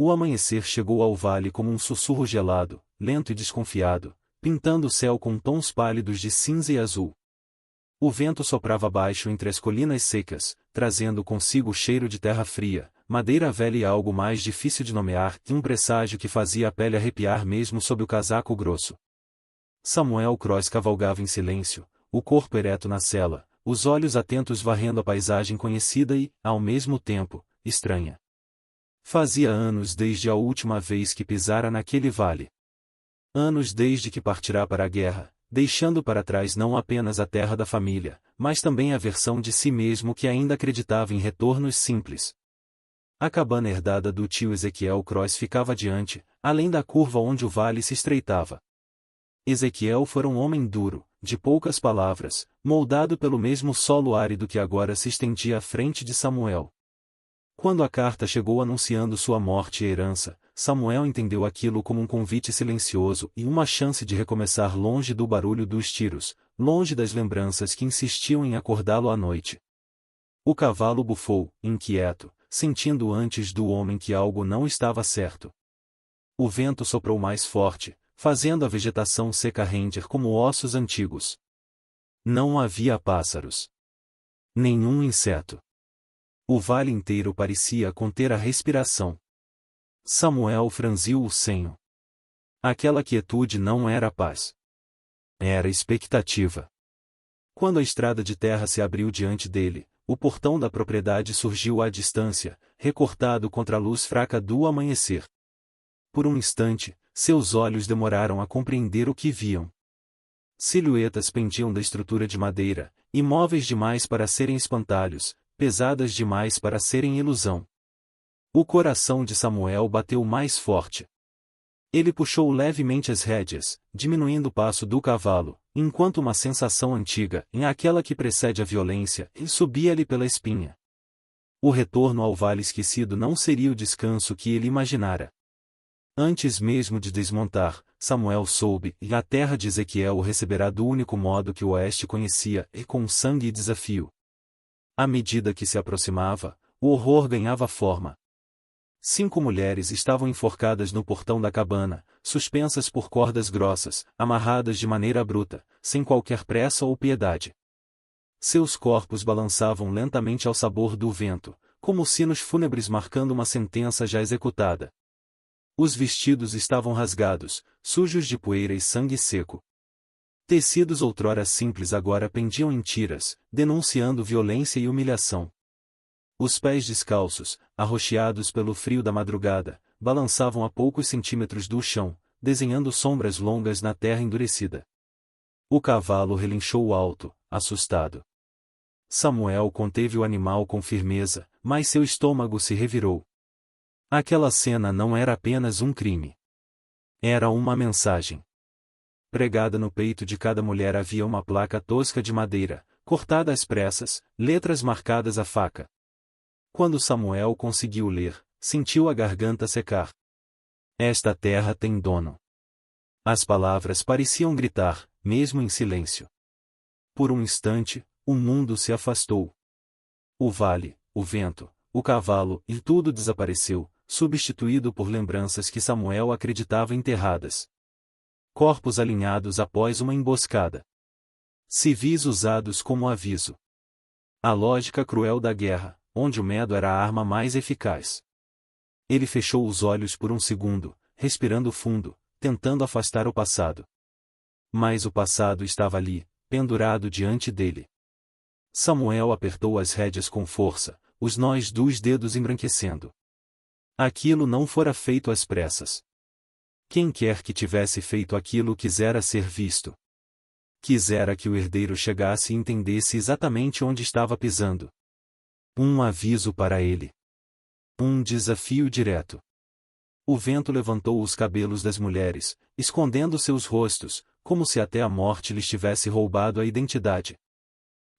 O amanhecer chegou ao vale como um sussurro gelado, lento e desconfiado, pintando o céu com tons pálidos de cinza e azul. O vento soprava baixo entre as colinas secas, trazendo consigo o cheiro de terra fria, madeira velha e algo mais difícil de nomear, e um presságio que fazia a pele arrepiar mesmo sob o casaco grosso. Samuel Cross cavalgava em silêncio, o corpo ereto na sela, os olhos atentos varrendo a paisagem conhecida e, ao mesmo tempo, estranha. Fazia anos desde a última vez que pisara naquele vale. Anos desde que partirá para a guerra, deixando para trás não apenas a terra da família, mas também a versão de si mesmo que ainda acreditava em retornos simples. A cabana herdada do tio Ezequiel Cross ficava adiante, além da curva onde o vale se estreitava. Ezequiel fora um homem duro, de poucas palavras, moldado pelo mesmo solo árido que agora se estendia à frente de Samuel. Quando a carta chegou anunciando sua morte e herança, Samuel entendeu aquilo como um convite silencioso e uma chance de recomeçar longe do barulho dos tiros, longe das lembranças que insistiam em acordá-lo à noite. O cavalo bufou, inquieto, sentindo antes do homem que algo não estava certo. O vento soprou mais forte, fazendo a vegetação seca render como ossos antigos. Não havia pássaros. Nenhum inseto. O vale inteiro parecia conter a respiração. Samuel franziu o senho. Aquela quietude não era paz. Era expectativa. Quando a estrada de terra se abriu diante dele, o portão da propriedade surgiu à distância, recortado contra a luz fraca do amanhecer. Por um instante, seus olhos demoraram a compreender o que viam. Silhuetas pendiam da estrutura de madeira, imóveis demais para serem espantalhos, pesadas demais para serem ilusão. O coração de Samuel bateu mais forte. Ele puxou levemente as rédeas, diminuindo o passo do cavalo, enquanto uma sensação antiga, aquela que precede a violência, subia-lhe pela espinha. O retorno ao vale esquecido não seria o descanso que ele imaginara. Antes mesmo de desmontar, Samuel soube, e a terra de Ezequiel o receberá do único modo que o oeste conhecia, e com sangue e desafio. À medida que se aproximava, o horror ganhava forma. 5 mulheres estavam enforcadas no portão da cabana, suspensas por cordas grossas, amarradas de maneira bruta, sem qualquer pressa ou piedade. Seus corpos balançavam lentamente ao sabor do vento, como sinos fúnebres marcando uma sentença já executada. Os vestidos estavam rasgados, sujos de poeira e sangue seco. Tecidos outrora simples agora pendiam em tiras, denunciando violência e humilhação. Os pés descalços, arroxeados pelo frio da madrugada, balançavam a poucos centímetros do chão, desenhando sombras longas na terra endurecida. O cavalo relinchou alto, assustado. Samuel conteve o animal com firmeza, mas seu estômago se revirou. Aquela cena não era apenas um crime. Era uma mensagem. Pregada no peito de cada mulher havia uma placa tosca de madeira, cortada às pressas, letras marcadas à faca. Quando Samuel conseguiu ler, sentiu a garganta secar. Esta terra tem dono. As palavras pareciam gritar, mesmo em silêncio. Por um instante, o mundo se afastou. O vale, o vento, o cavalo e tudo desapareceu, substituído por lembranças que Samuel acreditava enterradas. Corpos alinhados após uma emboscada. Civis usados como aviso. A lógica cruel da guerra, onde o medo era a arma mais eficaz. Ele fechou os olhos por um segundo, respirando fundo, tentando afastar o passado. Mas o passado estava ali, pendurado diante dele. Samuel apertou as rédeas com força, os nós dos dedos embranquecendo. Aquilo não fora feito às pressas. Quem quer que tivesse feito aquilo quisera ser visto. Quisera que o herdeiro chegasse e entendesse exatamente onde estava pisando. Um aviso para ele. Um desafio direto. O vento levantou os cabelos das mulheres, escondendo seus rostos, como se até a morte lhes tivesse roubado a identidade.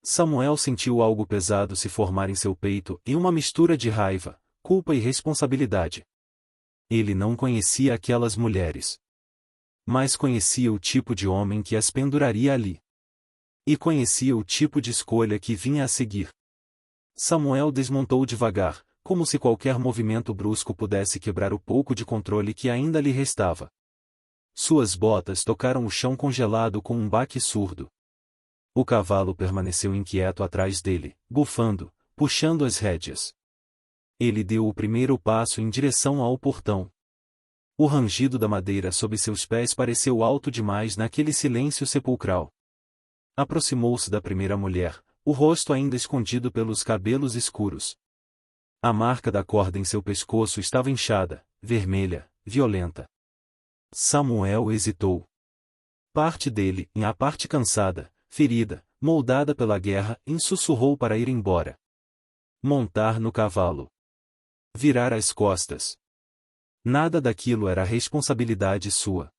Samuel sentiu algo pesado se formar em seu peito e uma mistura de raiva, culpa e responsabilidade. Ele não conhecia aquelas mulheres. Mas conhecia o tipo de homem que as penduraria ali. E conhecia o tipo de escolha que vinha a seguir. Samuel desmontou devagar, como se qualquer movimento brusco pudesse quebrar o pouco de controle que ainda lhe restava. Suas botas tocaram o chão congelado com um baque surdo. O cavalo permaneceu inquieto atrás dele, bufando, puxando as rédeas. Ele deu o primeiro passo em direção ao portão. O rangido da madeira sob seus pés pareceu alto demais naquele silêncio sepulcral. Aproximou-se da primeira mulher, o rosto ainda escondido pelos cabelos escuros. A marca da corda em seu pescoço estava inchada, vermelha, violenta. Samuel hesitou. Parte dele, a parte cansada, ferida, moldada pela guerra, sussurrou para ir embora. Montar no cavalo. Virar as costas. Nada daquilo era responsabilidade sua.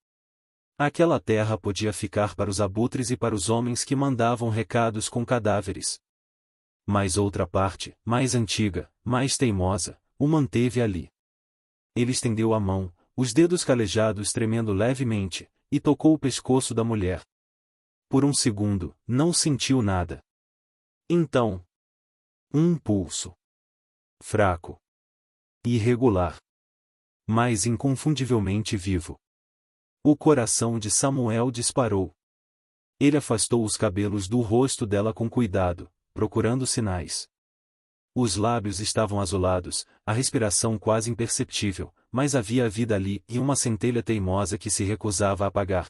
Aquela terra podia ficar para os abutres e para os homens que mandavam recados com cadáveres. Mas outra parte, mais antiga, mais teimosa, o manteve ali. Ele estendeu a mão, os dedos calejados tremendo levemente, e tocou o pescoço da mulher. Por um segundo, não sentiu nada. Então, um pulso. Fraco. Irregular. Mas inconfundivelmente vivo. O coração de Samuel disparou. Ele afastou os cabelos do rosto dela com cuidado, procurando sinais. Os lábios estavam azulados, a respiração quase imperceptível, mas havia vida ali e uma centelha teimosa que se recusava a apagar.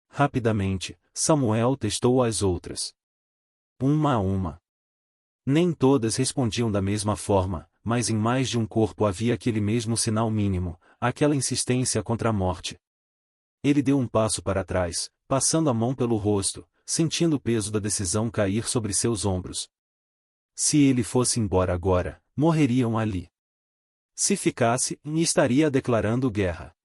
Rapidamente, Samuel testou as outras. Uma a uma. Nem todas respondiam da mesma forma, mas em mais de um corpo havia aquele mesmo sinal mínimo, aquela insistência contra a morte. Ele deu um passo para trás, passando a mão pelo rosto, sentindo o peso da decisão cair sobre seus ombros. Se ele fosse embora agora, morreriam ali. Se ficasse, estaria declarando guerra.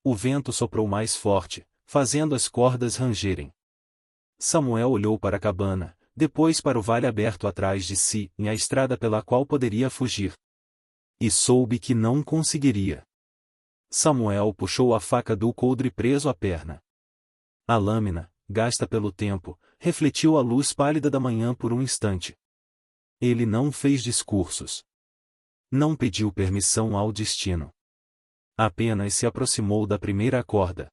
O vento soprou mais forte, fazendo as cordas rangerem. Samuel olhou para a cabana, depois para o vale aberto atrás de si, e a estrada pela qual poderia fugir. E soube que não conseguiria. Samuel puxou a faca do coldre preso à perna. A lâmina, gasta pelo tempo, refletiu a luz pálida da manhã por um instante. Ele não fez discursos. Não pediu permissão ao destino. Apenas se aproximou da primeira corda.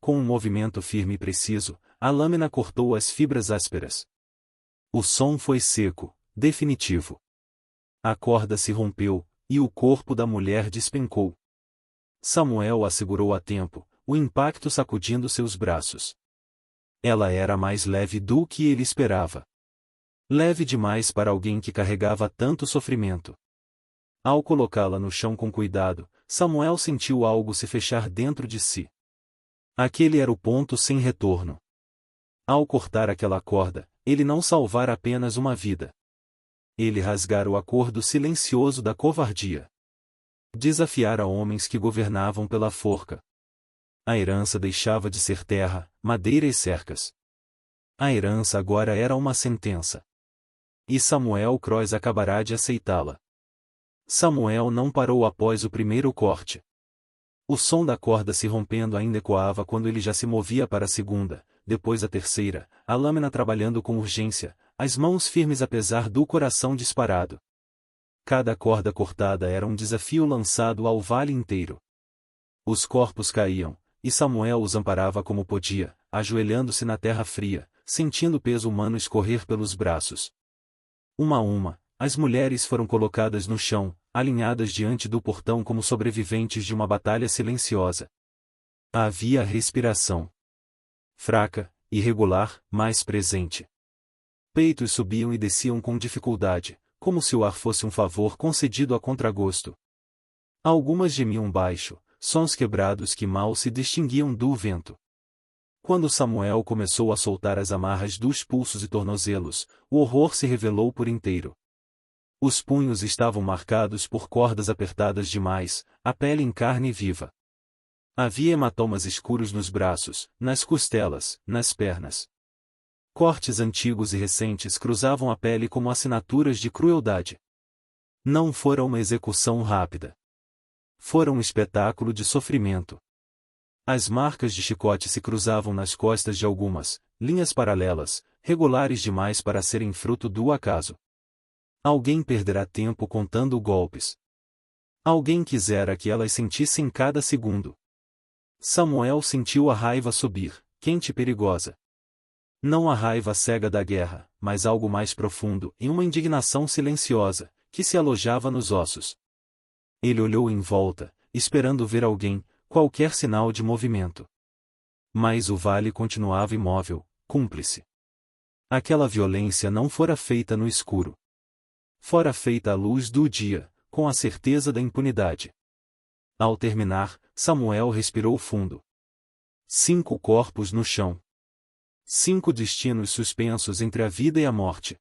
Com um movimento firme e preciso, a lâmina cortou as fibras ásperas. O som foi seco, definitivo. A corda se rompeu, e o corpo da mulher despencou. Samuel a segurou a tempo, o impacto sacudindo seus braços. Ela era mais leve do que ele esperava. Leve demais para alguém que carregava tanto sofrimento. Ao colocá-la no chão com cuidado, Samuel sentiu algo se fechar dentro de si. Aquele era o ponto sem retorno. Ao cortar aquela corda, ele não salvara apenas uma vida. Ele rasgara o acordo silencioso da covardia. Desafiara homens que governavam pela forca. A herança deixava de ser terra, madeira e cercas. A herança agora era uma sentença. E Samuel Croix acabará de aceitá-la. Samuel não parou após o primeiro corte. O som da corda se rompendo ainda ecoava quando ele já se movia para a segunda, depois a terceira, a lâmina trabalhando com urgência, as mãos firmes apesar do coração disparado. Cada corda cortada era um desafio lançado ao vale inteiro. Os corpos caíam, e Samuel os amparava como podia, ajoelhando-se na terra fria, sentindo o peso humano escorrer pelos braços. Uma a uma, as mulheres foram colocadas no chão, alinhadas diante do portão como sobreviventes de uma batalha silenciosa. Havia respiração. Fraca, irregular, mas presente. Peitos subiam e desciam com dificuldade, como se o ar fosse um favor concedido a contragosto. Algumas gemiam baixo, sons quebrados que mal se distinguiam do vento. Quando Samuel começou a soltar as amarras dos pulsos e tornozelos, o horror se revelou por inteiro. Os punhos estavam marcados por cordas apertadas demais, a pele em carne viva. Havia hematomas escuros nos braços, nas costelas, nas pernas. Cortes antigos e recentes cruzavam a pele como assinaturas de crueldade. Não fora uma execução rápida. Fora um espetáculo de sofrimento. As marcas de chicote se cruzavam nas costas de algumas, linhas paralelas, regulares demais para serem fruto do acaso. Alguém perderá tempo contando golpes. Alguém quisera que elas sentissem cada segundo. Samuel sentiu a raiva subir, quente e perigosa. Não a raiva cega da guerra, mas algo mais profundo, e uma indignação silenciosa, que se alojava nos ossos. Ele olhou em volta, esperando ver alguém, qualquer sinal de movimento. Mas o vale continuava imóvel, cúmplice. Aquela violência não fora feita no escuro. Fora feita à luz do dia, com a certeza da impunidade. Ao terminar, Samuel respirou fundo. 5 corpos no chão. 5 destinos suspensos entre a vida e a morte.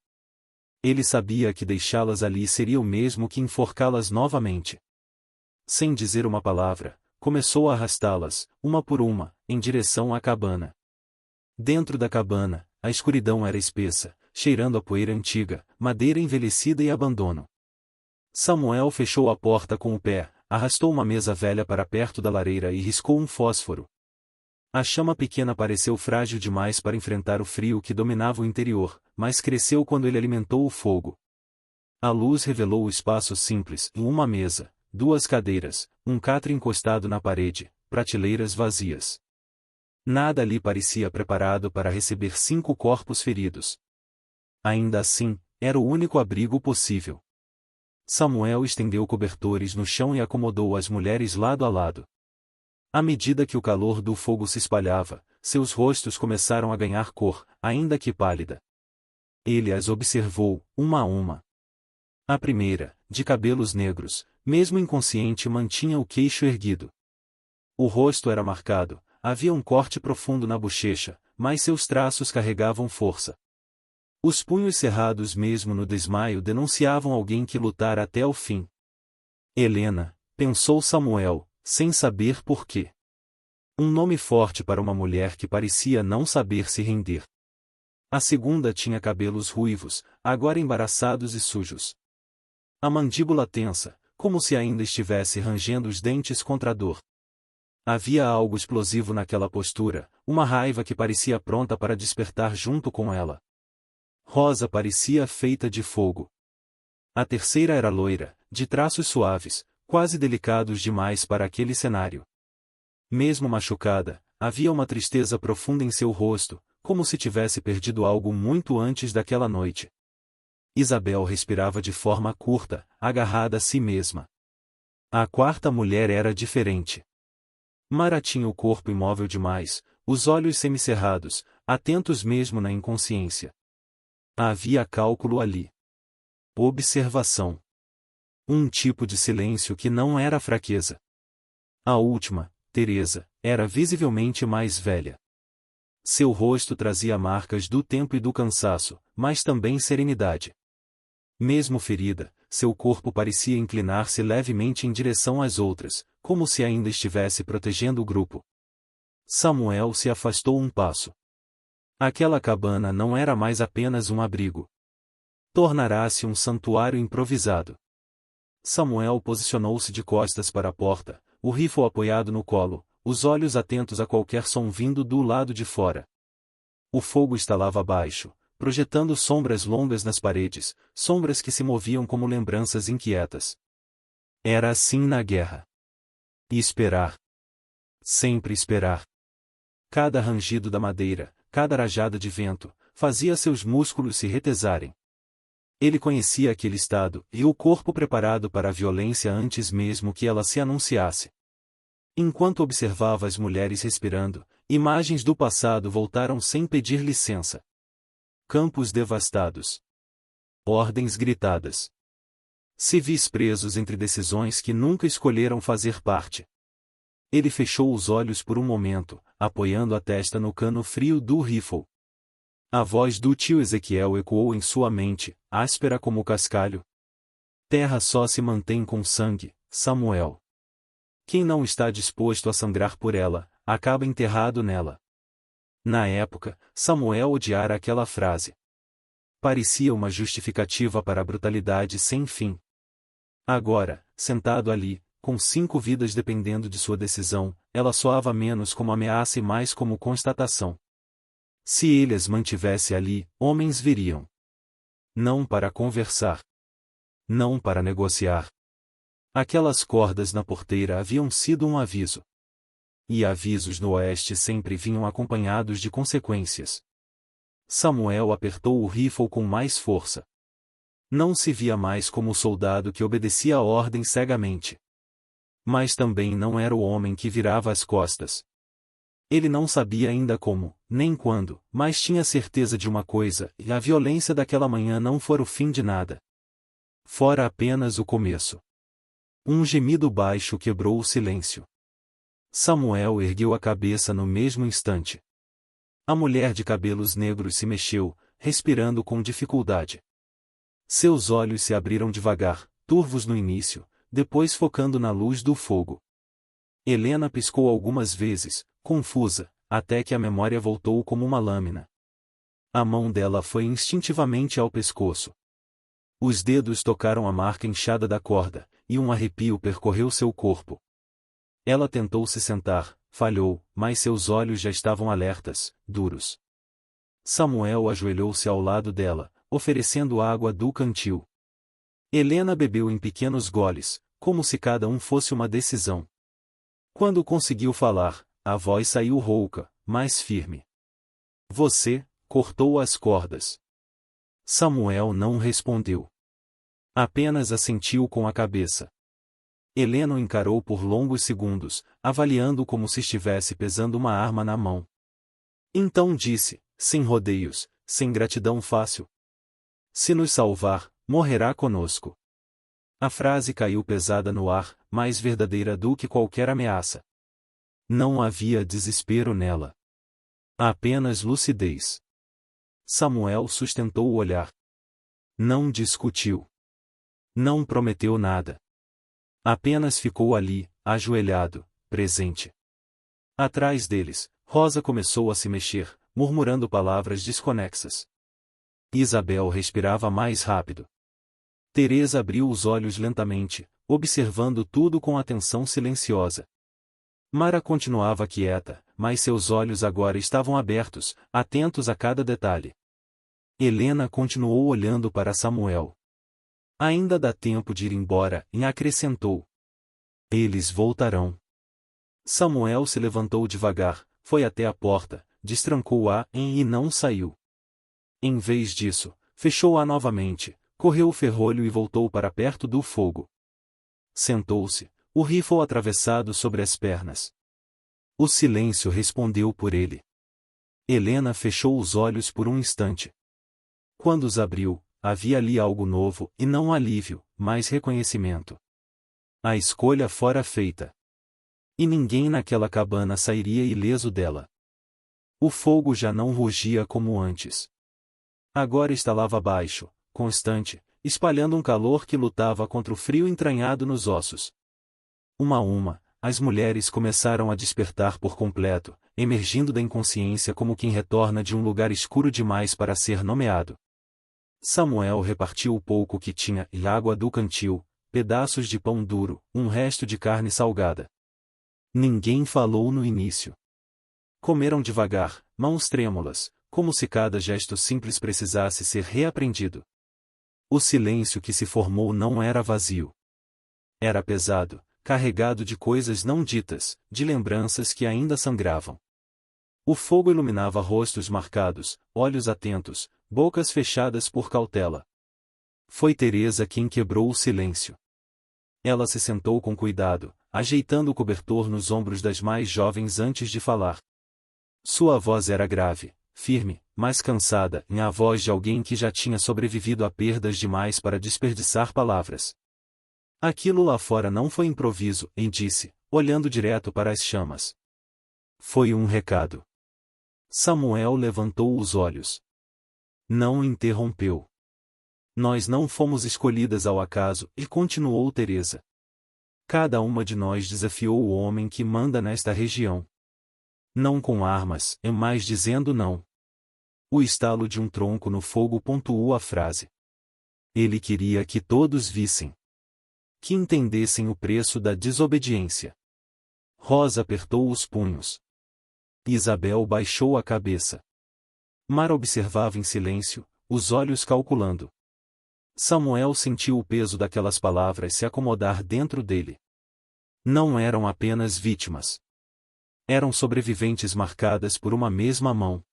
Ele sabia que deixá-las ali seria o mesmo que enforcá-las novamente. Sem dizer uma palavra, começou a arrastá-las, uma por uma, em direção à cabana. Dentro da cabana, a escuridão era espessa, cheirando a poeira antiga, madeira envelhecida e abandono. Samuel fechou a porta com o pé, arrastou uma mesa velha para perto da lareira e riscou um fósforo. A chama pequena pareceu frágil demais para enfrentar o frio que dominava o interior, mas cresceu quando ele alimentou o fogo. A luz revelou o espaço simples, uma mesa, 2 cadeiras, um catre encostado na parede, prateleiras vazias. Nada ali parecia preparado para receber 5 corpos feridos. Ainda assim, era o único abrigo possível. Samuel estendeu cobertores no chão e acomodou as mulheres lado a lado. À medida que o calor do fogo se espalhava, seus rostos começaram a ganhar cor, ainda que pálida. Ele as observou, uma a uma. A primeira, de cabelos negros, mesmo inconsciente, mantinha o queixo erguido. O rosto era marcado, havia um corte profundo na bochecha, mas seus traços carregavam força. Os punhos cerrados mesmo no desmaio denunciavam alguém que lutara até o fim. Helena, pensou Samuel, sem saber por quê. Um nome forte para uma mulher que parecia não saber se render. A segunda tinha cabelos ruivos, agora embaraçados e sujos. A mandíbula tensa, como se ainda estivesse rangendo os dentes contra a dor. Havia algo explosivo naquela postura, uma raiva que parecia pronta para despertar junto com ela. Rosa parecia feita de fogo. A terceira era loira, de traços suaves, quase delicados demais para aquele cenário. Mesmo machucada, havia uma tristeza profunda em seu rosto, como se tivesse perdido algo muito antes daquela noite. Isabel respirava de forma curta, agarrada a si mesma. A quarta mulher era diferente. Mara tinha o corpo imóvel demais, os olhos semicerrados, atentos mesmo na inconsciência. Havia cálculo ali. Observação. Um tipo de silêncio que não era fraqueza. A última, Teresa, era visivelmente mais velha. Seu rosto trazia marcas do tempo e do cansaço, mas também serenidade. Mesmo ferida, seu corpo parecia inclinar-se levemente em direção às outras, como se ainda estivesse protegendo o grupo. Samuel se afastou um passo. Aquela cabana não era mais apenas um abrigo. Tornará-se um santuário improvisado. Samuel posicionou-se de costas para a porta, o rifle apoiado no colo, os olhos atentos a qualquer som vindo do lado de fora. O fogo estalava abaixo, projetando sombras longas nas paredes, sombras que se moviam como lembranças inquietas. Era assim na guerra. E esperar. Sempre esperar. Cada rangido da madeira, cada rajada de vento, fazia seus músculos se retesarem. Ele conhecia aquele estado, e o corpo preparado para a violência antes mesmo que ela se anunciasse. Enquanto observava as mulheres respirando, imagens do passado voltaram sem pedir licença. Campos devastados. Ordens gritadas. Civis presos entre decisões que nunca escolheram fazer parte. Ele fechou os olhos por um momento, apoiando a testa no cano frio do rifle. A voz do tio Ezequiel ecoou em sua mente, áspera como cascalho. Terra só se mantém com sangue, Samuel. Quem não está disposto a sangrar por ela, acaba enterrado nela. Na época, Samuel odiara aquela frase. Parecia uma justificativa para a brutalidade sem fim. Agora, sentado ali, com 5 vidas dependendo de sua decisão, ela soava menos como ameaça e mais como constatação. Se ele as mantivesse ali, homens viriam. Não para conversar. não para negociar. Aquelas cordas na porteira haviam sido um aviso. E avisos no oeste sempre vinham acompanhados de consequências. Samuel apertou o rifle com mais força. Não se via mais como o soldado que obedecia a ordem cegamente. Mas também não era o homem que virava as costas. Ele não sabia ainda como, nem quando, mas tinha certeza de uma coisa, e a violência daquela manhã não fora o fim de nada. Fora apenas o começo. Um gemido baixo quebrou o silêncio. Samuel ergueu a cabeça no mesmo instante. A mulher de cabelos negros se mexeu, respirando com dificuldade. Seus olhos se abriram devagar, turvos no início, depois focando na luz do fogo. Helena piscou algumas vezes, confusa, até que a memória voltou como uma lâmina. A mão dela foi instintivamente ao pescoço. Os dedos tocaram a marca inchada da corda, e um arrepio percorreu seu corpo. Ela tentou se sentar, falhou, mas seus olhos já estavam alertas, duros. Samuel ajoelhou-se ao lado dela, oferecendo água do cantil. Helena bebeu em pequenos goles, como se cada um fosse uma decisão. Quando conseguiu falar, a voz saiu rouca, mas firme. Você cortou as cordas. Samuel não respondeu. Apenas assentiu com a cabeça. Helena o encarou por longos segundos, avaliando como se estivesse pesando uma arma na mão. Então disse, sem rodeios, sem gratidão fácil: se nos salvar, morrerá conosco. A frase caiu pesada no ar, mais verdadeira do que qualquer ameaça. Não havia desespero nela. Apenas lucidez. Samuel sustentou o olhar. Não discutiu. Não prometeu nada. Apenas ficou ali, ajoelhado, presente. Atrás deles, Rosa começou a se mexer, murmurando palavras desconexas. Isabel respirava mais rápido. Teresa abriu os olhos lentamente, observando tudo com atenção silenciosa. Mara continuava quieta, mas seus olhos agora estavam abertos, atentos a cada detalhe. Helena continuou olhando para Samuel. Ainda dá tempo de ir embora, e acrescentou. Eles voltarão. Samuel se levantou devagar, foi até a porta, destrancou-a e não saiu. Em vez disso, fechou-a novamente, correu o ferrolho e voltou para perto do fogo. Sentou-se, o rifle atravessado sobre as pernas. O silêncio respondeu por ele. Helena fechou os olhos por um instante. Quando os abriu, havia ali algo novo, e não alívio, mas reconhecimento. A escolha fora feita. E ninguém naquela cabana sairia ileso dela. O fogo já não rugia como antes. Agora estalava baixo, constante, espalhando um calor que lutava contra o frio entranhado nos ossos. Uma a uma, as mulheres começaram a despertar por completo, emergindo da inconsciência como quem retorna de um lugar escuro demais para ser nomeado. Samuel repartiu o pouco que tinha e água do cantil, pedaços de pão duro, um resto de carne salgada. Ninguém falou no início. Comeram devagar, mãos trêmulas, como se cada gesto simples precisasse ser reaprendido. O silêncio que se formou não era vazio. Era pesado, carregado de coisas não ditas, de lembranças que ainda sangravam. O fogo iluminava rostos marcados, olhos atentos, bocas fechadas por cautela. Foi Teresa quem quebrou o silêncio. Ela se sentou com cuidado, ajeitando o cobertor nos ombros das mais jovens antes de falar. Sua voz era grave, firme, mas cansada, e a voz de alguém que já tinha sobrevivido a perdas demais para desperdiçar palavras. Aquilo lá fora não foi improviso, disse, olhando direto para as chamas. Foi um recado. Samuel levantou os olhos. Não interrompeu. Nós não fomos escolhidas ao acaso, e continuou Teresa. Cada uma de nós desafiou o homem que manda nesta região. Não com armas, mas dizendo não. O estalo de um tronco no fogo pontuou a frase. Ele queria que todos vissem. Que entendessem o preço da desobediência. Rosa apertou os punhos. Isabel baixou a cabeça. Mara observava em silêncio, os olhos calculando. Samuel sentiu o peso daquelas palavras se acomodar dentro dele. Não eram apenas vítimas. Eram sobreviventes marcadas por uma mesma mão.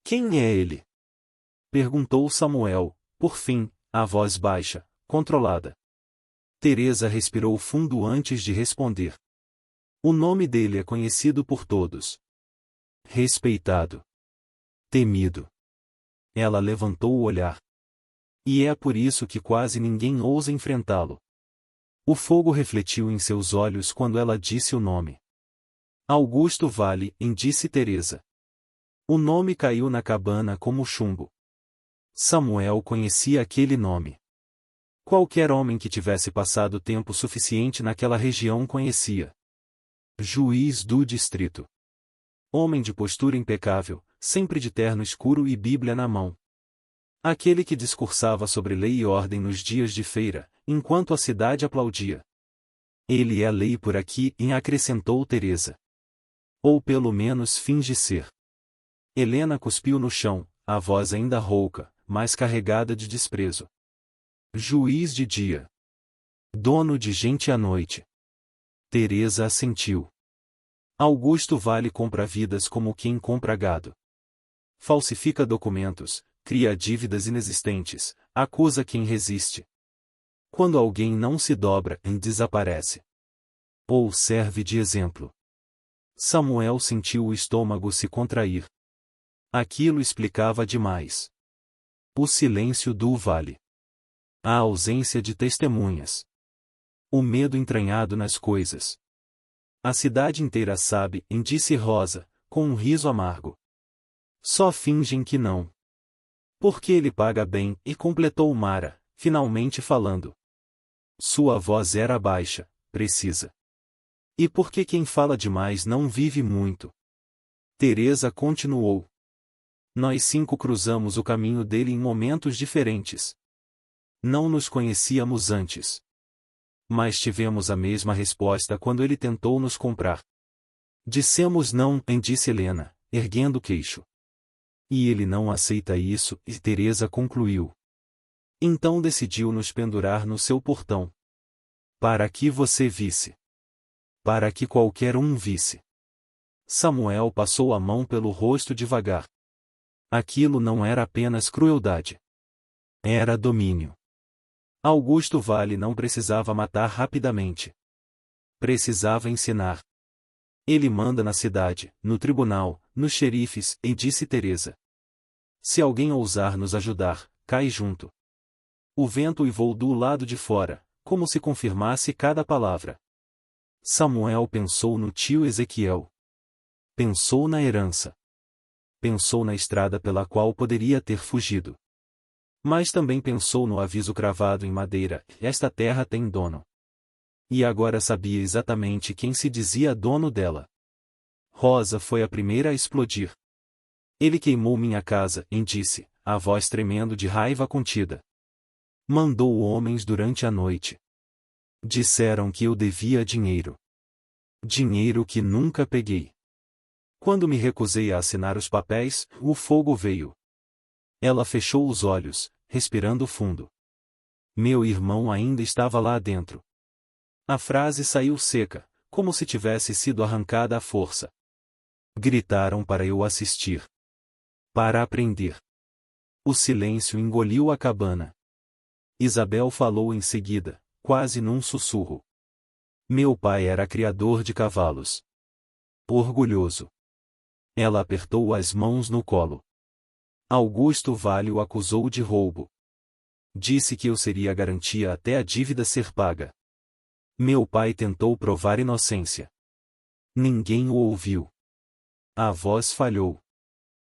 Quem é ele? Perguntou Samuel, por fim, a voz baixa, controlada. Teresa respirou fundo antes de responder. O nome dele é conhecido por todos. Respeitado. Temido. Ela levantou o olhar. E é por isso que quase ninguém ousa enfrentá-lo. O fogo refletiu em seus olhos quando ela disse o nome. Augusto Vale, disse Teresa. O nome caiu na cabana como chumbo. Samuel conhecia aquele nome. Qualquer homem que tivesse passado tempo suficiente naquela região conhecia. Juiz do distrito. Homem de postura impecável, sempre de terno escuro e Bíblia na mão. Aquele que discursava sobre lei e ordem nos dias de feira, enquanto a cidade aplaudia. Ele é a lei por aqui, acrescentou Teresa. Ou pelo menos finge ser. Helena cuspiu no chão, a voz ainda rouca, mas carregada de desprezo. Juiz de dia. Dono de gente à noite. Teresa assentiu. Augusto Vale compra vidas como quem compra gado. Falsifica documentos, cria dívidas inexistentes, acusa quem resiste. Quando alguém não se dobra, desaparece. Ou serve de exemplo. Samuel sentiu o estômago se contrair. Aquilo explicava demais. O silêncio do vale. A ausência de testemunhas. O medo entranhado nas coisas. A cidade inteira sabe, disse Rosa, com um riso amargo. Só fingem que não. Porque ele paga bem, e completou Mara, finalmente falando. Sua voz era baixa, precisa. E porque quem fala demais não vive muito. Teresa continuou. Nós 5 cruzamos o caminho dele em momentos diferentes. Não nos conhecíamos antes. Mas tivemos a mesma resposta quando ele tentou nos comprar. Dissemos não, disse Helena, erguendo o queixo. E ele não aceita isso, e Teresa concluiu. Então decidiu nos pendurar no seu portão. Para que você visse. Para que qualquer um visse. Samuel passou a mão pelo rosto devagar. Aquilo não era apenas crueldade. Era domínio. Augusto Vale não precisava matar rapidamente. Precisava ensinar. Ele manda na cidade, no tribunal, nos xerifes, disse Teresa. Se alguém ousar nos ajudar, cai junto. O vento uivou do lado de fora, como se confirmasse cada palavra. Samuel pensou no tio Ezequiel. Pensou na herança. Pensou na estrada pela qual poderia ter fugido. Mas também pensou no aviso cravado em madeira, esta terra tem dono. E agora sabia exatamente quem se dizia dono dela. Rosa foi a primeira a explodir. Ele queimou minha casa, disse, a voz tremendo de raiva contida. Mandou homens durante a noite. Disseram que eu devia dinheiro. Dinheiro que nunca peguei. Quando me recusei a assinar os papéis, o fogo veio. Ela fechou os olhos, respirando fundo. Meu irmão ainda estava lá dentro. A frase saiu seca, como se tivesse sido arrancada à força. Gritaram para eu assistir. Para aprender. O silêncio engoliu a cabana. Isabel falou em seguida, quase num sussurro. Meu pai era criador de cavalos. Orgulhoso. Ela apertou as mãos no colo. Augusto Vale o acusou de roubo. Disse que eu seria a garantia até a dívida ser paga. Meu pai tentou provar inocência. Ninguém o ouviu. A voz falhou.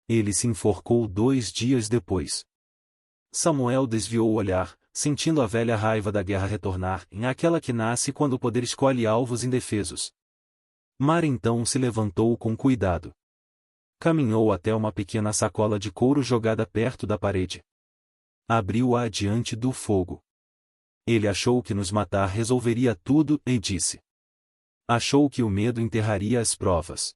Ele se enforcou 2 dias depois. Samuel desviou o olhar, sentindo a velha raiva da guerra retornar, aquela que nasce quando o poder escolhe alvos indefesos. Mara então se levantou com cuidado. Caminhou até uma pequena sacola de couro jogada perto da parede. Abriu-a diante do fogo. Ele achou que nos matar resolveria tudo, e disse. Achou que o medo enterraria as provas.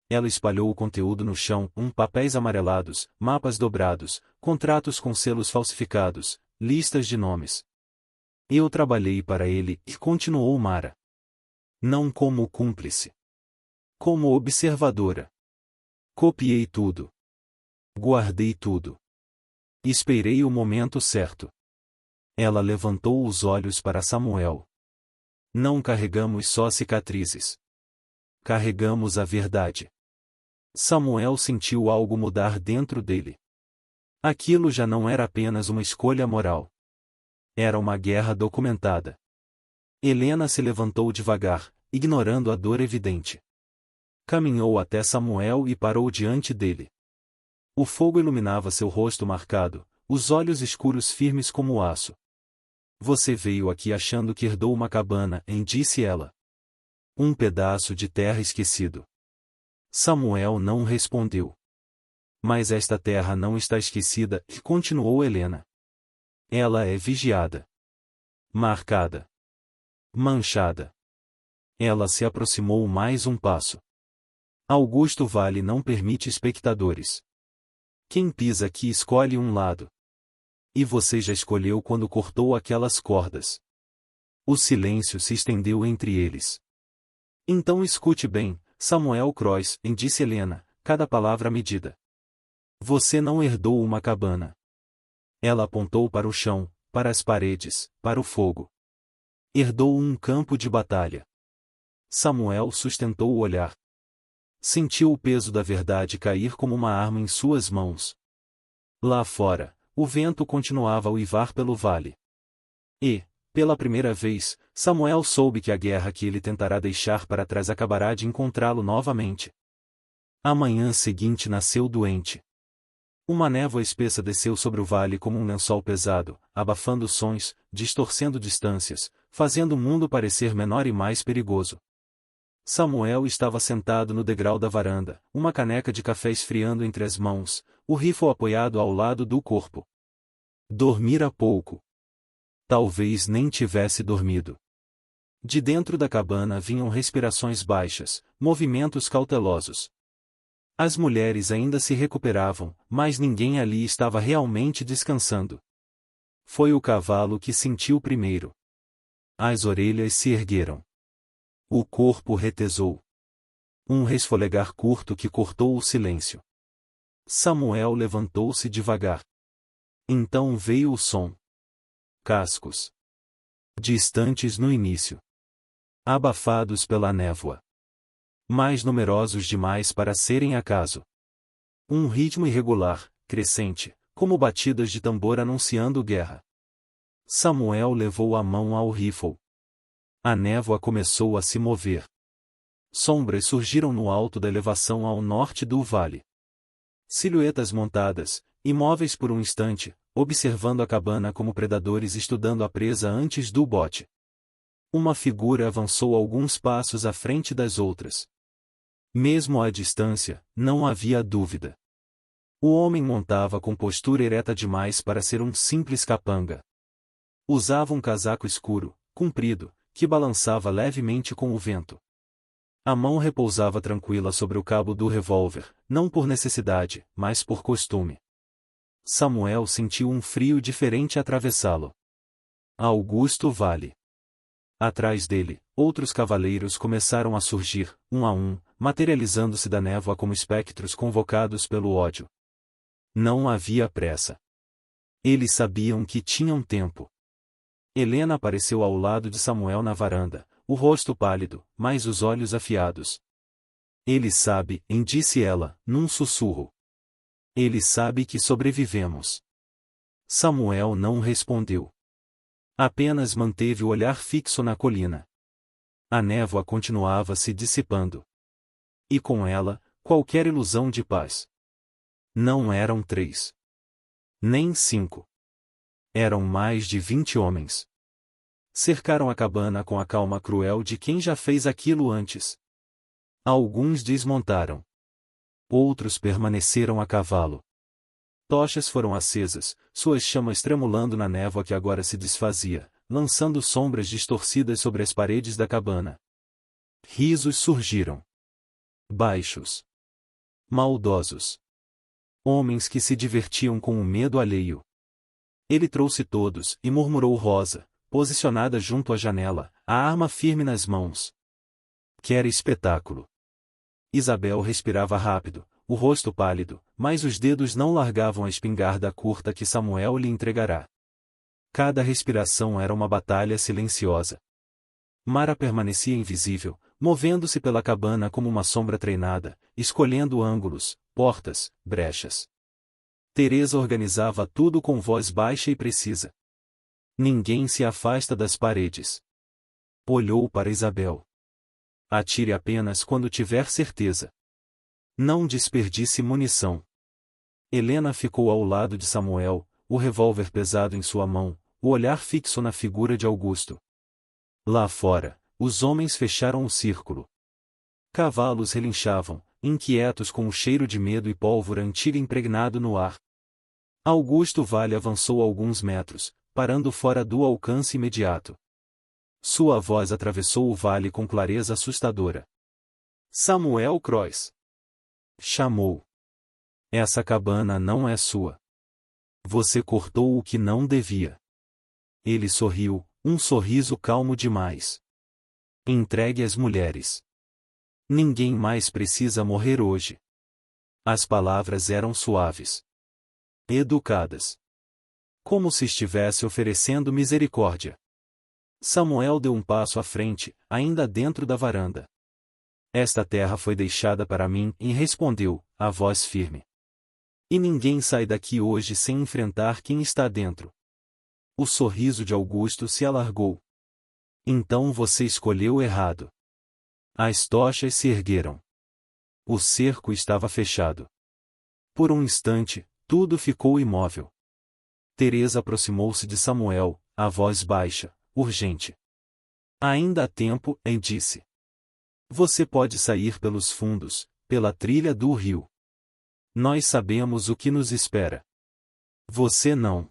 Ela espalhou o conteúdo no chão, papéis amarelados, mapas dobrados, contratos com selos falsificados, listas de nomes. Eu trabalhei para ele, e continuou Mara. Não como cúmplice. Como observadora. Copiei tudo. Guardei tudo. Esperei o momento certo. Ela levantou os olhos para Samuel. Não carregamos só cicatrizes. Carregamos a verdade. Samuel sentiu algo mudar dentro dele. Aquilo já não era apenas uma escolha moral. Era uma guerra documentada. Helena se levantou devagar, ignorando a dor evidente. Caminhou até Samuel e parou diante dele. O fogo iluminava seu rosto marcado, os olhos escuros firmes como aço. Você veio aqui achando que herdou uma cabana, disse ela. Um pedaço de terra esquecido. Samuel não respondeu. Mas esta terra não está esquecida, continuou Helena. Ela é vigiada. Marcada. Manchada. Ela se aproximou mais um passo. Augusto Vale não permite espectadores. Quem pisa aqui escolhe um lado. E você já escolheu quando cortou aquelas cordas. O silêncio se estendeu entre eles. Então escute bem, Samuel Croix, disse Helena, cada palavra medida. Você não herdou uma cabana. Ela apontou para o chão, para as paredes, para o fogo. Herdou um campo de batalha. Samuel sustentou o olhar. Sentiu o peso da verdade cair como uma arma em suas mãos. Lá fora, o vento continuava a uivar pelo vale. E, pela primeira vez, Samuel soube que a guerra que ele tentará deixar para trás acabará de encontrá-lo novamente. A manhã seguinte nasceu doente. Uma névoa espessa desceu sobre o vale como um lençol pesado, abafando sons, distorcendo distâncias, fazendo o mundo parecer menor e mais perigoso. Samuel estava sentado no degrau da varanda, uma caneca de café esfriando entre as mãos, o rifle apoiado ao lado do corpo. Dormira pouco. Talvez nem tivesse dormido. De dentro da cabana vinham respirações baixas, movimentos cautelosos. As mulheres ainda se recuperavam, mas ninguém ali estava realmente descansando. Foi o cavalo que sentiu primeiro. As orelhas se ergueram. O corpo retesou. Um resfolegar curto que cortou o silêncio. Samuel levantou-se devagar. Então veio o som. Cascos. Distantes no início. Abafados pela névoa. Mais numerosos demais para serem acaso. Um ritmo irregular, crescente, como batidas de tambor anunciando guerra. Samuel levou a mão ao rifle. A névoa começou a se mover. Sombras surgiram no alto da elevação ao norte do vale. Silhuetas montadas, imóveis por um instante, observando a cabana como predadores estudando a presa antes do bote. Uma figura avançou alguns passos à frente das outras. Mesmo à distância, não havia dúvida. O homem montava com postura ereta demais para ser um simples capanga. Usava um casaco escuro, comprido, que balançava levemente com o vento. A mão repousava tranquila sobre o cabo do revólver, não por necessidade, mas por costume. Samuel sentiu um frio diferente atravessá-lo. Augusto Vale. Atrás dele, outros cavaleiros começaram a surgir, um a um, materializando-se da névoa como espectros convocados pelo ódio. Não havia pressa. Eles sabiam que tinham tempo. Helena apareceu ao lado de Samuel na varanda, o rosto pálido, mas os olhos afiados. Ele sabe, disse ela, num sussurro. Ele sabe que sobrevivemos. Samuel não respondeu. Apenas manteve o olhar fixo na colina. A névoa continuava se dissipando. E com ela, qualquer ilusão de paz. Não eram 3. Nem 5. Eram mais de 20 homens. Cercaram a cabana com a calma cruel de quem já fez aquilo antes. Alguns desmontaram. Outros permaneceram a cavalo. Tochas foram acesas, suas chamas tremulando na névoa que agora se desfazia, lançando sombras distorcidas sobre as paredes da cabana. Risos surgiram. Baixos. Maldosos. Homens que se divertiam com o medo alheio. Ele trouxe todos, e murmurou Rosa, posicionada junto à janela, a arma firme nas mãos. Que espetáculo! Isabel respirava rápido, o rosto pálido, mas os dedos não largavam a espingarda curta que Samuel lhe entregará. Cada respiração era uma batalha silenciosa. Mara permanecia invisível, movendo-se pela cabana como uma sombra treinada, escolhendo ângulos, portas, brechas. Teresa organizava tudo com voz baixa e precisa. Ninguém se afasta das paredes. Olhou para Isabel. Atire apenas quando tiver certeza. Não desperdice munição. Helena ficou ao lado de Samuel, o revólver pesado em sua mão, o olhar fixo na figura de Augusto. Lá fora, os homens fecharam o círculo. Cavalos relinchavam, inquietos com o cheiro de medo e pólvora antiga impregnado no ar. Augusto Vale avançou alguns metros, parando fora do alcance imediato. Sua voz atravessou o vale com clareza assustadora. Samuel Croix! Chamou. Essa cabana não é sua. Você cortou o que não devia. Ele sorriu, um sorriso calmo demais. Entregue às mulheres. Ninguém mais precisa morrer hoje. As palavras eram suaves. Educadas. Como se estivesse oferecendo misericórdia. Samuel deu um passo à frente, ainda dentro da varanda. Esta terra foi deixada para mim, e respondeu, a voz firme. E ninguém sai daqui hoje sem enfrentar quem está dentro. O sorriso de Augusto se alargou. Então você escolheu errado. As tochas se ergueram. O cerco estava fechado. Por um instante, tudo ficou imóvel. Teresa aproximou-se de Samuel, a voz baixa, urgente. Ainda há tempo, e disse. Você pode sair pelos fundos, pela trilha do rio. Nós sabemos o que nos espera. Você não.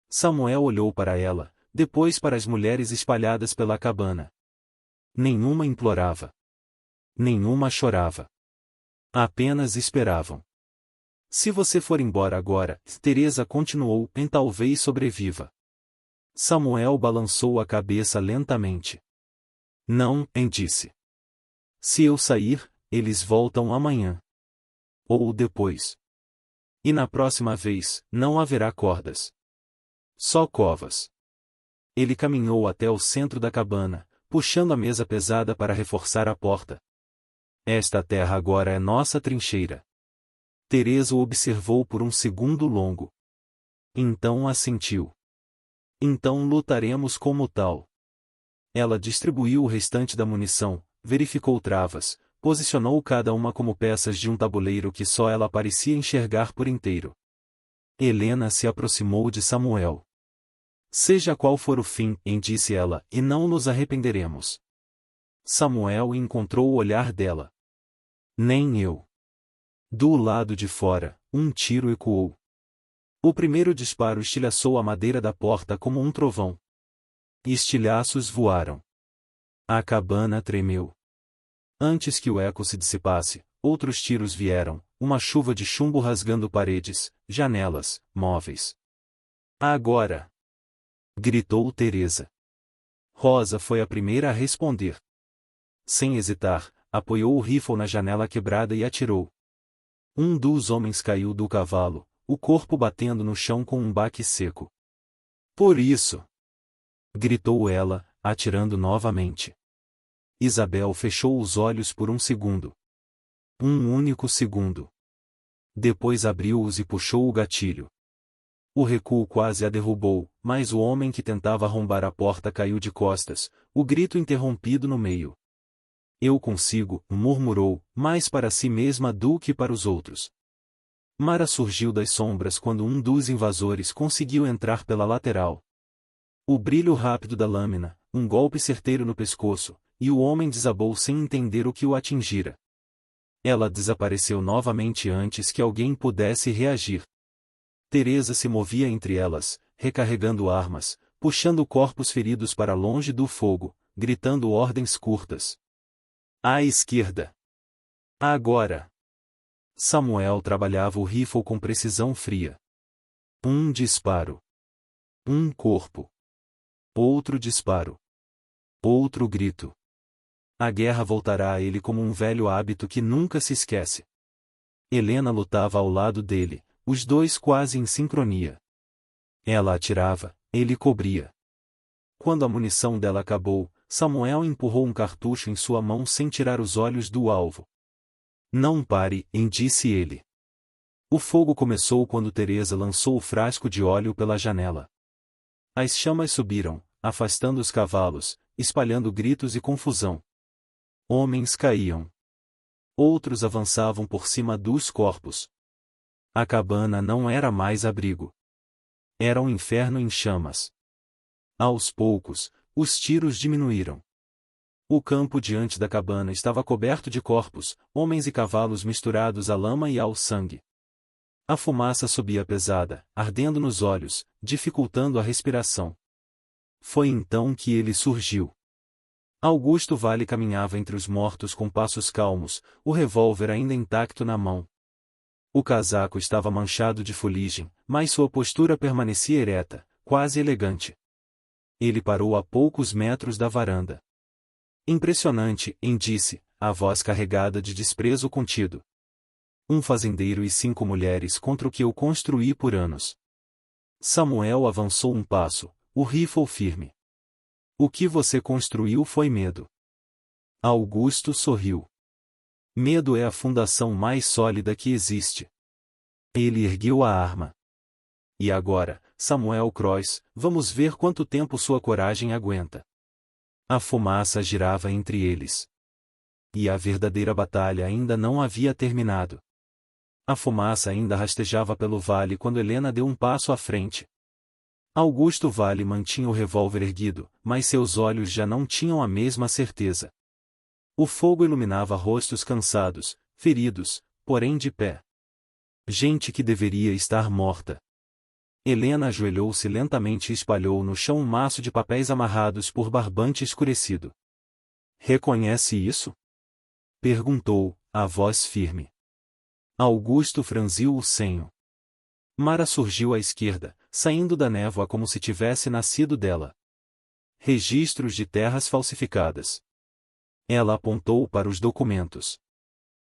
Samuel olhou para ela, depois para as mulheres espalhadas pela cabana. Nenhuma implorava. Nenhuma chorava. Apenas esperavam. Se você for embora agora, Teresa continuou, talvez sobreviva. Samuel balançou a cabeça lentamente. Não, disse. Se eu sair, eles voltam amanhã. Ou depois. E na próxima vez, não haverá cordas. Só covas. Ele caminhou até o centro da cabana, puxando a mesa pesada para reforçar a porta. Esta terra agora é nossa trincheira. Teresa o observou por um segundo longo. Então assentiu. Então lutaremos como tal. Ela distribuiu o restante da munição, verificou travas, posicionou cada uma como peças de um tabuleiro que só ela parecia enxergar por inteiro. Helena se aproximou de Samuel. Seja qual for o fim, disse ela, e não nos arrependeremos. Samuel encontrou o olhar dela. Nem eu. Do lado de fora, um tiro ecoou. O primeiro disparo estilhaçou a madeira da porta como um trovão. Estilhaços voaram. A cabana tremeu. Antes que o eco se dissipasse, outros tiros vieram, uma chuva de chumbo rasgando paredes, janelas, móveis. Agora! Gritou Teresa. Rosa foi a primeira a responder. Sem hesitar, apoiou o rifle na janela quebrada e atirou. Um dos homens caiu do cavalo, o corpo batendo no chão com um baque seco. Por isso! Gritou ela, atirando novamente. Isabel fechou os olhos por um segundo. Um único segundo. Depois abriu-os e puxou o gatilho. O recuo quase a derrubou, mas o homem que tentava arrombar a porta caiu de costas, o grito interrompido no meio. Eu consigo, murmurou, mais para si mesma do que para os outros. Mara surgiu das sombras quando um dos invasores conseguiu entrar pela lateral. O brilho rápido da lâmina, um golpe certeiro no pescoço, e o homem desabou sem entender o que o atingira. Ela desapareceu novamente antes que alguém pudesse reagir. Teresa se movia entre elas, recarregando armas, puxando corpos feridos para longe do fogo, gritando ordens curtas. À esquerda. Agora. Samuel trabalhava o rifle com precisão fria. Um disparo. Um corpo. Outro disparo. Outro grito. A guerra voltará a ele como um velho hábito que nunca se esquece. Helena lutava ao lado dele, os dois quase em sincronia. Ela atirava, ele cobria. Quando a munição dela acabou, Samuel empurrou um cartucho em sua mão sem tirar os olhos do alvo. Não pare, disse ele. O fogo começou quando Teresa lançou o frasco de óleo pela janela. As chamas subiram, afastando os cavalos, espalhando gritos e confusão. Homens caíam. Outros avançavam por cima dos corpos. A cabana não era mais abrigo. Era um inferno em chamas. Aos poucos, os tiros diminuíram. O campo diante da cabana estava coberto de corpos, homens e cavalos misturados à lama e ao sangue. A fumaça subia pesada, ardendo nos olhos, dificultando a respiração. Foi então que ele surgiu. Augusto Vale caminhava entre os mortos com passos calmos, o revólver ainda intacto na mão. O casaco estava manchado de fuligem, mas sua postura permanecia ereta, quase elegante. Ele parou a poucos metros da varanda. Impressionante, disse, a voz carregada de desprezo contido. Um fazendeiro e 5 mulheres contra o que eu construí por anos. Samuel avançou um passo, o rifle firme. O que você construiu foi medo. Augusto sorriu. Medo é a fundação mais sólida que existe. Ele ergueu a arma. E agora, Samuel Croix, vamos ver quanto tempo sua coragem aguenta. A fumaça girava entre eles. E a verdadeira batalha ainda não havia terminado. A fumaça ainda rastejava pelo vale quando Helena deu um passo à frente. Augusto Vale mantinha o revólver erguido, mas seus olhos já não tinham a mesma certeza. O fogo iluminava rostos cansados, feridos, porém de pé. Gente que deveria estar morta. Helena ajoelhou-se lentamente e espalhou no chão um maço de papéis amarrados por barbante escurecido. Reconhece isso? Perguntou, a voz firme. Augusto franziu o senho. Mara surgiu à esquerda, saindo da névoa como se tivesse nascido dela. Registros de terras falsificadas. Ela apontou para os documentos.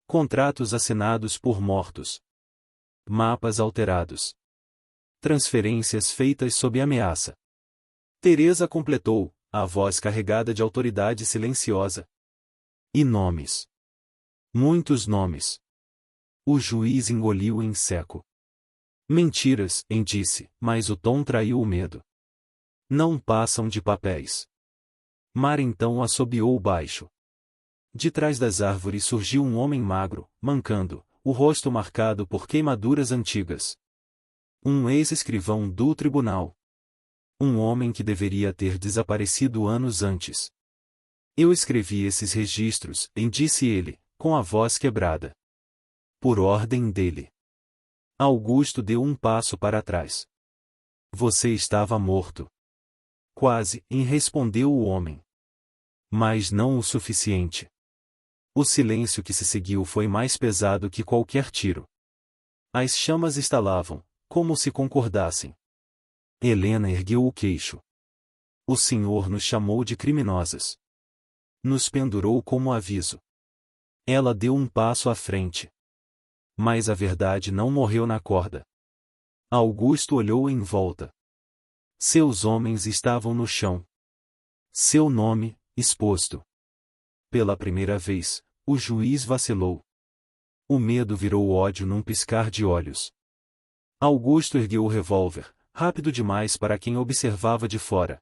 Contratos assinados por mortos. Mapas alterados. Transferências feitas sob ameaça. Teresa completou, a voz carregada de autoridade silenciosa. E nomes. Muitos nomes. O juiz engoliu em seco. Mentiras, disse, mas o tom traiu o medo. Não passam de papéis. Mara então assobiou baixo. De trás das árvores surgiu um homem magro, mancando, o rosto marcado por queimaduras antigas. Um ex-escrivão do tribunal. Um homem que deveria ter desaparecido anos antes. Eu escrevi esses registros, disse ele, com a voz quebrada. Por ordem dele. Augusto deu um passo para trás. Você estava morto. Quase, respondeu o homem. Mas não o suficiente. O silêncio que se seguiu foi mais pesado que qualquer tiro. As chamas estalavam, como se concordassem. Helena ergueu o queixo. O senhor nos chamou de criminosas. Nos pendurou como aviso. Ela deu um passo à frente. Mas a verdade não morreu na corda. Augusto olhou em volta. Seus homens estavam no chão. Seu nome, exposto. Pela primeira vez, o juiz vacilou. O medo virou ódio num piscar de olhos. Augusto ergueu o revólver, rápido demais para quem observava de fora.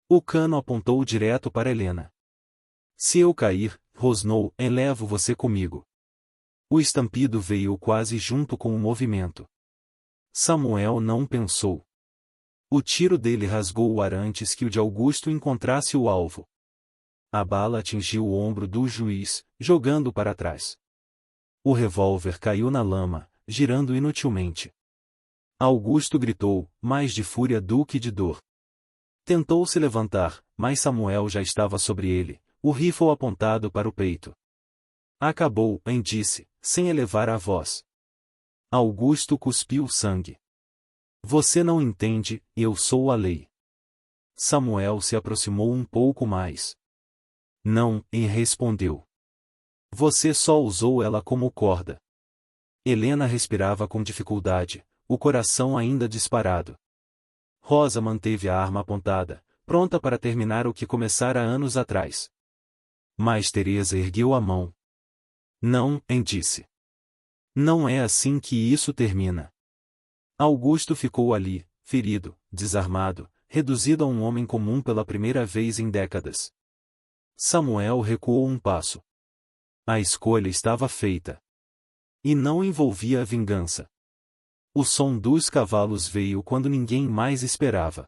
O cano apontou direto para Helena. Se eu cair, rosnou, levo você comigo. O estampido veio quase junto com o movimento. Samuel não pensou. O tiro dele rasgou o ar antes que o de Augusto encontrasse o alvo. A bala atingiu o ombro do juiz, jogando para trás. O revólver caiu na lama, girando inutilmente. Augusto gritou, mais de fúria do que de dor. Tentou se levantar, mas Samuel já estava sobre ele, o rifle apontado para o peito. Acabou, disse, sem elevar a voz. Augusto cuspiu sangue. Você não entende, eu sou a lei. Samuel se aproximou um pouco mais. Não, e respondeu. Você só usou ela como corda. Helena respirava com dificuldade, o coração ainda disparado. Rosa manteve a arma apontada, pronta para terminar o que começara anos atrás. Mas Teresa ergueu a mão. Não, disse. Não é assim que isso termina. Augusto ficou ali, ferido, desarmado, reduzido a um homem comum pela primeira vez em décadas. Samuel recuou um passo. A escolha estava feita. E não envolvia a vingança. O som dos cavalos veio quando ninguém mais esperava.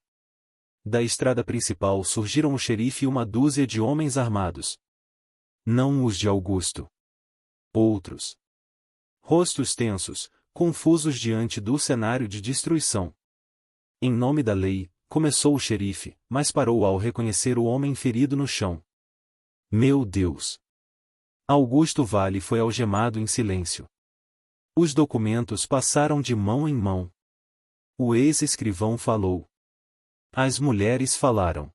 Da estrada principal surgiram o xerife e uma dúzia de homens armados. Não os de Augusto. Outros. Rostos tensos, confusos diante do cenário de destruição. Em nome da lei, começou o xerife, mas parou ao reconhecer o homem ferido no chão. Meu Deus! Augusto Vale foi algemado em silêncio. Os documentos passaram de mão em mão. O ex-escrivão falou. As mulheres falaram.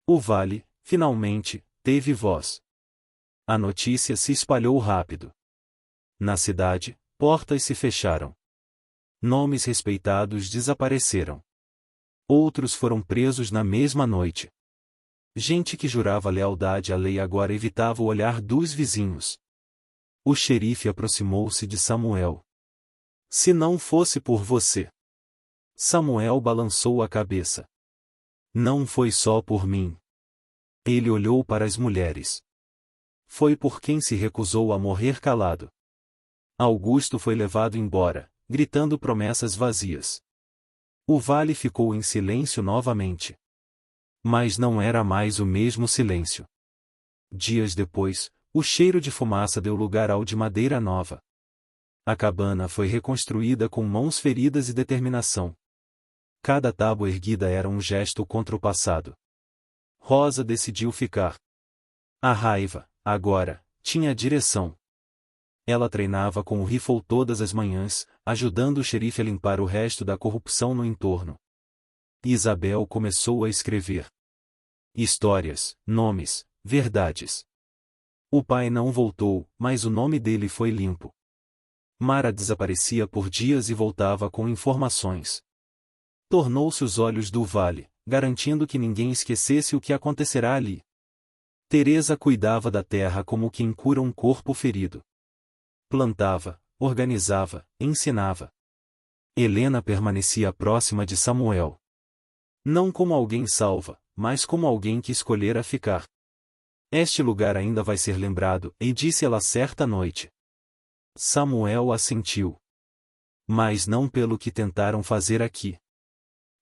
O Vale, finalmente, teve voz. A notícia se espalhou rápido. Na cidade, portas se fecharam. Nomes respeitados desapareceram. Outros foram presos na mesma noite. Gente que jurava lealdade à lei agora evitava o olhar dos vizinhos. O xerife aproximou-se de Samuel. Se não fosse por você. Samuel balançou a cabeça. Não foi só por mim. Ele olhou para as mulheres. Foi por quem se recusou a morrer calado. Augusto foi levado embora, gritando promessas vazias. O vale ficou em silêncio novamente. Mas não era mais o mesmo silêncio. Dias depois, o cheiro de fumaça deu lugar ao de madeira nova. A cabana foi reconstruída com mãos feridas e determinação. Cada tábua erguida era um gesto contra o passado. Rosa decidiu ficar. A raiva, agora, tinha direção. Ela treinava com o rifle todas as manhãs, ajudando o xerife a limpar o resto da corrupção no entorno. Isabel começou a escrever. Histórias, nomes, verdades. O pai não voltou, mas o nome dele foi limpo. Mara desaparecia por dias e voltava com informações. Tornou-se os olhos do vale, garantindo que ninguém esquecesse o que acontecerá ali. Teresa cuidava da terra como quem cura um corpo ferido. Plantava, organizava, ensinava. Helena permanecia próxima de Samuel. Não como alguém salva, mas como alguém que escolhera ficar. Este lugar ainda vai ser lembrado, e disse ela certa noite. Samuel assentiu. Mas não pelo que tentaram fazer aqui.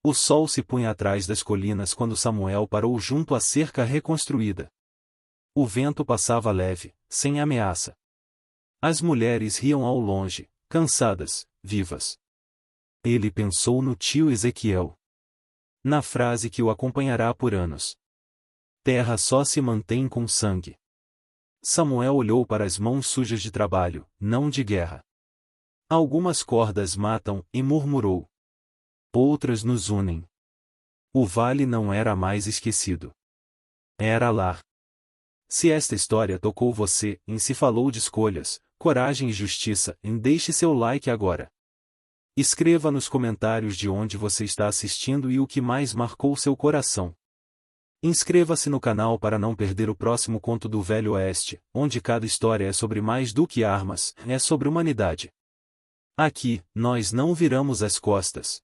O sol se punha atrás das colinas quando Samuel parou junto à cerca reconstruída. O vento passava leve, sem ameaça. As mulheres riam ao longe, cansadas, vivas. Ele pensou no tio Ezequiel. Na frase que o acompanhará por anos. Terra só se mantém com sangue. Samuel olhou para as mãos sujas de trabalho, não de guerra. Algumas cordas matam, e murmurou. Outras nos unem. O vale não era mais esquecido. Era lar. Se esta história tocou você, em Se Falou de Escolhas, Coragem e Justiça, deixe seu like agora. Escreva nos comentários de onde você está assistindo e o que mais marcou seu coração. Inscreva-se no canal para não perder o próximo conto do Velho Oeste, onde cada história é sobre mais do que armas, é sobre humanidade. Aqui, nós não viramos as costas.